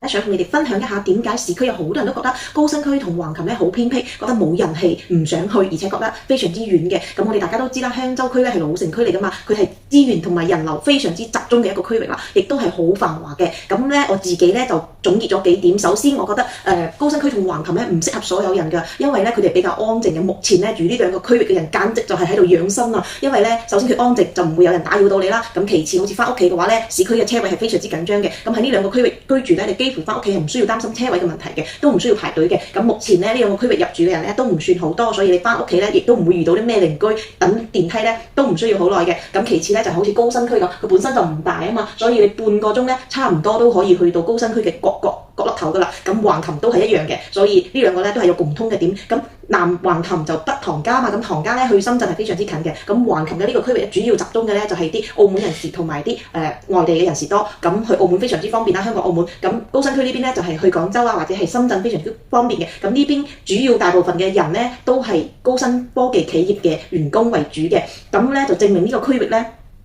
想同你哋分享一下點解市區有好多人都覺得高新區同橫琴咧好偏僻，覺得冇人氣，唔想去，而且覺得非常之遠嘅。咁我哋大家都知啦，香洲區咧係老城區嚟噶嘛，佢係資源同埋人流非常之集中嘅一個區域啦，亦都係好繁華嘅。咁咧我自己咧就總結咗幾點。首先，我覺得高新區同橫琴咧唔適合所有人㗎，因為咧佢哋比較安靜嘅。目前咧住呢兩個區域嘅人簡直就係喺度養生啊！因為咧首先佢安靜，就唔會有人打擾到你啦。咁其次，好似翻屋企嘅話咧，市區嘅車位係非常之緊張嘅。咁喺呢兩個區域居住咧，你幾乎翻屋企係唔需要擔心車位嘅問題嘅，都唔需要排隊嘅。咁目前咧呢兩個區域入住嘅人咧都唔算好多，所以你翻屋企咧亦都唔會遇到啲咩鄰居，等電梯咧都唔需要好耐嘅。咁其次咧就好似高新區咁，佢本身就唔大啊嘛，所以你半個鐘咧差唔多都可以去到高新區嘅角落頭㗎啦。咁橫琴都係一樣嘅，所以呢兩個咧都係有共通嘅點。咁南橫琴就北唐家嘛，咁唐家咧去深圳係非常之近嘅。咁橫琴嘅呢個區域主要集中嘅咧就係啲澳門人士同埋啲外地嘅人士多。咁去澳門非常之方便啦，香港澳門。咁高新區呢邊咧就係去廣州啊或者係深圳非常之方便嘅。咁呢邊主要大部分嘅人咧都係高新科技企業嘅員工為主嘅。咁咧就證明呢個區域咧，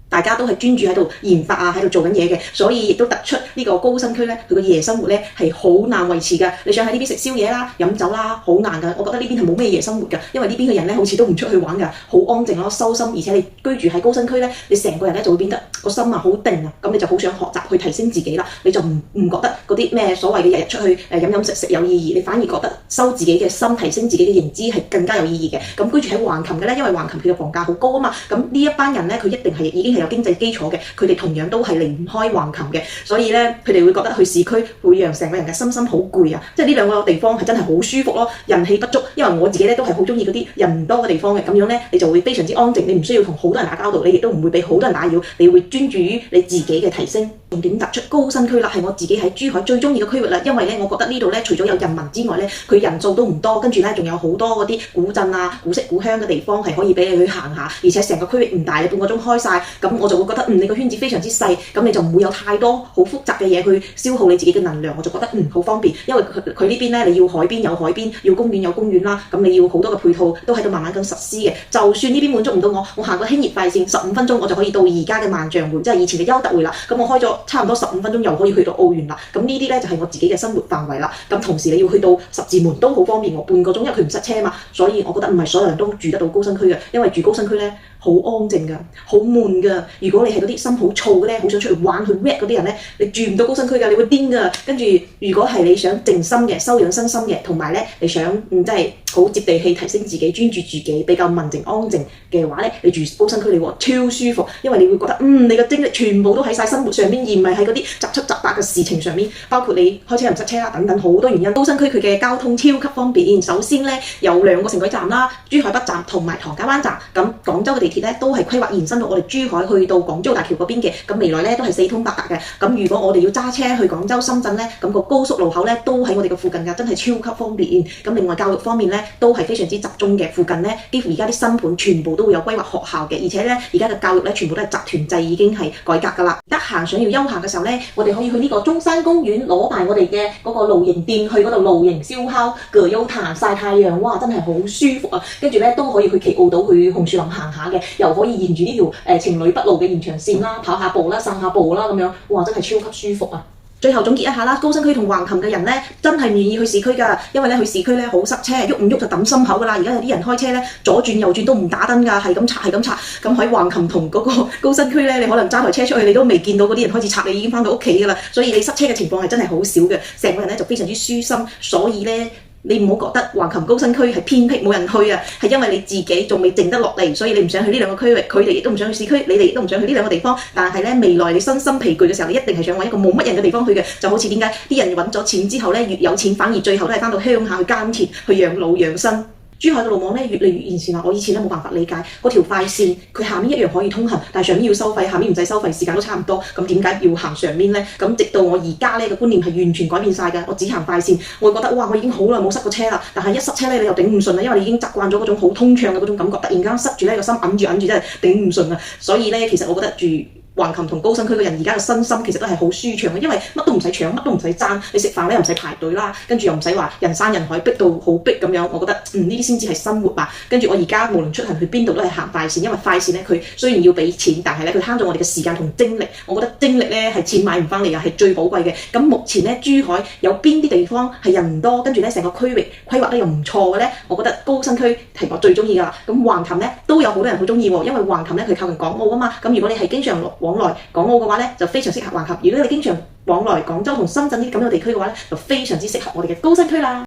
大家都係專注喺度研發啊，喺度做緊嘢嘅，所以亦都突出呢個高新區咧，佢個夜生活咧係好難維持㗎。你想喺呢邊食宵夜啦、飲酒啦，好難㗎。我覺得呢邊係冇咩夜生活㗎，因為呢邊嘅人咧好似都唔出去玩㗎，好安靜咯，收心。而且你居住喺高新區咧，你成個人咧就會變得個心啊好定啊，咁你就好想學習去提升自己啦。你就唔覺得嗰啲咩所謂嘅日日出去飲食有意義，你反而覺得收自己嘅心、提升自己嘅認知係更加有意義嘅。咁居住喺橫琴嘅咧，因為橫琴佢嘅房價好高啊嘛，咁呢一班人咧佢一定係已經係有經濟基礎嘅，佢哋同樣都係離唔開橫琴嘅，所以咧佢哋會覺得去市區會讓成個人嘅心好攰啊！即係呢兩個地方係真係好舒服咯，人氣不足。因為我自己咧都係好中意嗰啲人唔多嘅地方嘅，咁樣咧你就會非常之安靜，你唔需要同好多人打交道，你亦都唔會俾好多人打擾，你會專注於你自己嘅提升。重點突出高新區啦，係我自己喺珠海最中意嘅區域啦，因為咧我覺得呢度咧除咗有人民之外咧，佢人數都唔多，跟住咧仲有好多嗰啲古鎮啊、古色古香嘅地方係可以俾你去行下，而且成個區域唔大，你半個鐘開晒，咁我就會覺得你個圈子非常之細，咁你就唔會有太多好複雜嘅嘢去消耗你自己嘅能量，我就覺得好方便。因為佢呢邊咧你要海邊有海邊，要公園有公園啦，咁你要好多嘅配套都喺度慢慢咁實施嘅。就算呢邊滿足唔到我行個輕鐵快線15分鐘我就可以到而家嘅萬象匯，即係以前嘅優特匯啦。咁我開咗差唔多15分鐘又可以去到澳園啦。咁呢啲咧就係我自己嘅生活範圍啦。咁同時你要去到十字門都好方便，我半個鐘，因為佢唔塞車嘛，所以我覺得唔係所有人都住得到高新區嘅，因為住高新區咧好安靜㗎，好悶㗎。如果你係嗰啲心好燥嘅咧，好想出去玩去 rap 嗰啲人咧，你住唔到高新區㗎，你會癲㗎。跟住如果係你想靜心嘅、修養身心嘅，同埋咧你想即係好接地氣、提升自己、專注自己、比較文靜安靜嘅話咧，你住高新區你會超舒服，因為你會覺得你個精力全部都喺晒生活上面，而唔係喺嗰啲雜七雜八嘅事情上面。包括你開車唔塞車啦，等等好多原因。高新區佢嘅交通超級方便。首先咧有2個城軌站啦，珠海北站同埋唐家灣站。咁廣州嘅地鐵咧都係規劃延伸到我哋珠海去到廣州大橋嗰邊嘅。咁未來咧都係4通8達嘅。咁如果我哋要揸車去廣州、深圳咧，咁個高速路口咧都喺我哋嘅附近㗎，真係超級方便。咁另外教育方面咧都係非常之集中嘅，附近咧幾乎而家啲新盤全部都會有規劃學校嘅，而且咧而家嘅教育咧全部都係集團制，已經係改革㗎啦。得閒想要休閒嘅時候咧，我哋可以去呢個中山公園攞埋我哋嘅嗰個露營墊，去嗰度露營燒烤、葛優毯曬太陽，哇！真係好舒服啊！跟住咧都可以去奇澳島、去紅樹林行下嘅，又可以沿住呢條情侶北路嘅延長線啦，跑下步啦、散下步啦咁樣，哇！真係超級舒服啊！最後總結一下啦，高新區同橫琴嘅人咧，真係唔願意去市區㗎，因為咧去市區咧好塞車，喐唔喐就抌心口㗎啦。而家有啲人開車咧，左轉右轉都唔打燈㗎，係咁拆係咁拆。咁喺橫琴同嗰個高新區咧，你可能揸台車出去，你都未見到嗰啲人開始拆，你已經返到屋企㗎啦。所以你塞車嘅情況係真係好少嘅，成個人咧就非常之舒心。所以咧，你唔好覺得橫琴高新區係偏僻冇人去啊，係因為你自己仲未靜得落嚟，所以你唔想去呢兩個區域，佢哋亦都唔想去市區，你哋亦都唔想去呢兩個地方。但係咧，未來你身心疲倦嘅時候，你一定係想揾一個冇乜人嘅地方去嘅。就好似點解啲人揾咗錢之後咧，越有錢反而最後都係返到鄉下去耕田、去養老養生。珠海嘅路網咧越嚟越完善啦，我以前咧冇辦法理解嗰條快線，佢下面一樣可以通行，但係上面要收費，下面唔使收費，時間都差唔多，咁點解要行上面咧？咁直到我而家咧個觀念係完全改變晒嘅，我只行快線，我會覺得哇，我已經好耐冇塞過車啦，但係一塞車咧你又頂唔順啦，因為你已經習慣咗嗰種好通暢嘅嗰種感覺，突然間塞住咧個心揞住真係頂唔順啊！所以咧其實我覺得住橫琴同高新區嘅人而家嘅身心其實都係好舒暢嘅，因為乜都唔使搶，乜都唔使爭，你食飯咧又唔使排隊啦，跟住又唔使話人山人海逼到好逼咁樣，我覺得呢啲先至係生活吧。跟住我而家無論出行去邊度都係行快線，因為快線咧佢雖然要俾錢，但係咧佢慳咗我哋嘅時間同精力，我覺得精力咧係錢買唔翻嚟㗎，係最寶貴嘅。咁目前咧珠海有邊啲地方係人唔多，跟住咧成個區域規劃得又唔錯嘅咧，我覺得高新區係我最中意㗎啦。咁橫琴咧都有好多人好中意喎，因為橫琴咧佢靠近港澳啊嘛，咁如果你係經常往來港澳嘅話咧，就非常適合橫琴；如果你經常往來廣州同深圳呢啲咁嘅地區嘅話咧，就非常之適合我哋嘅高新區啦。